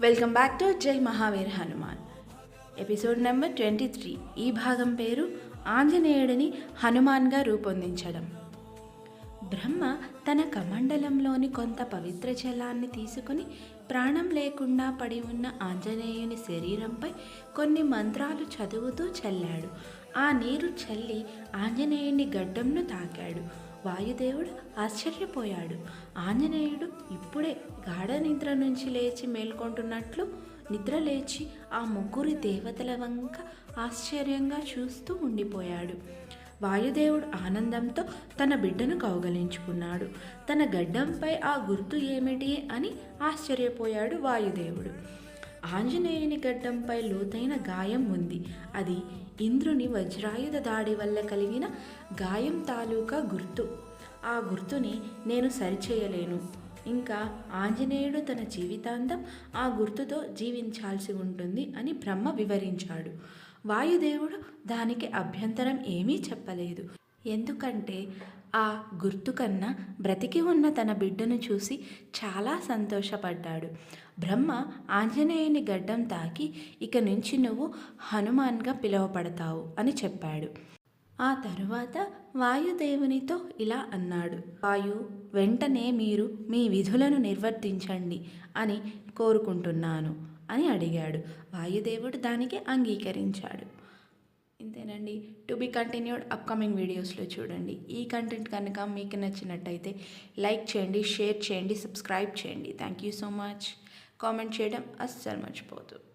Welcome back to జై Mahavir Hanuman. Episode number 23. ఈ భాగం పేరు ఆంజనేయుడిని హనుమాన్గా రూపొందించడం. బ్రహ్మ తన కమండలంలోని కొంత పవిత్ర జలాన్ని తీసుకుని ప్రాణం లేకుండా పడి ఉన్న ఆంజనేయుని శరీరంపై కొన్ని మంత్రాలు చదువుతూ చల్లాడు. ఆ నీరు చల్లి ఆంజనేయుని గడ్డంను తాకాడు. వాయుదేవుడు ఆశ్చర్యపోయాడు. ఆంజనేయుడు ఇప్పుడే గాఢ నిద్ర నుంచి లేచి మేల్కొంటున్నట్లు నిద్ర లేచి ఆ ముగ్గురి దేవతల వంక ఆశ్చర్యంగా చూస్తూ ఉండిపోయాడు. వాయుదేవుడు ఆనందంతో తన బిడ్డను కౌగలించుకున్నాడు. తన గడ్డంపై ఆ గుర్తు ఏమిటి అని ఆశ్చర్యపోయాడు వాయుదేవుడు. ఆంజనేయుని గడ్డంపై లోతైన గాయం ఉంది. అది ఇంద్రుని వజ్రాయుధ దాడి వల్ల కలిగిన గాయం తాలూకా గుర్తు. ఆ గుర్తుని నేను సరిచేయలేను. ఇంకా ఆంజనేయుడు తన జీవితాంతం ఆ గుర్తుతో జీవించాల్సి ఉంటుంది అని బ్రహ్మ వివరించాడు. వాయుదేవుడు దానికి అభ్యంతరం ఏమీ చెప్పలేదు. ఎందుకంటే ఆ గుర్తు కన్నా బ్రతికి ఉన్న తన బిడ్డను చూసి చాలా సంతోషపడ్డాడు. బ్రహ్మ ఆంజనేయుని గడ్డం తాకి ఇక నుంచి నువ్వు హనుమాన్గా పిలువపడతావు అని చెప్పాడు. ఆ తరువాత వాయుదేవునితో ఇలా అన్నాడు. వాయు, వెంటనే మీరు మీ విధులను నిర్వర్తించండి అని కోరుకుంటున్నాను అని అడిగాడు. వాయుదేవుడు దానికి అంగీకరించాడు. ఇంతేనండి. టు బి కంటిన్యూడ్ అప్కమింగ్ వీడియోస్లో చూడండి. ఈ కంటెంట్ కనుక మీకు నచ్చినట్టయితే లైక్ చేయండి, షేర్ చేయండి, సబ్స్క్రైబ్ చేయండి. Thank you so much. Comment చేయడం అస్సలు మర్చిపోవద్దు.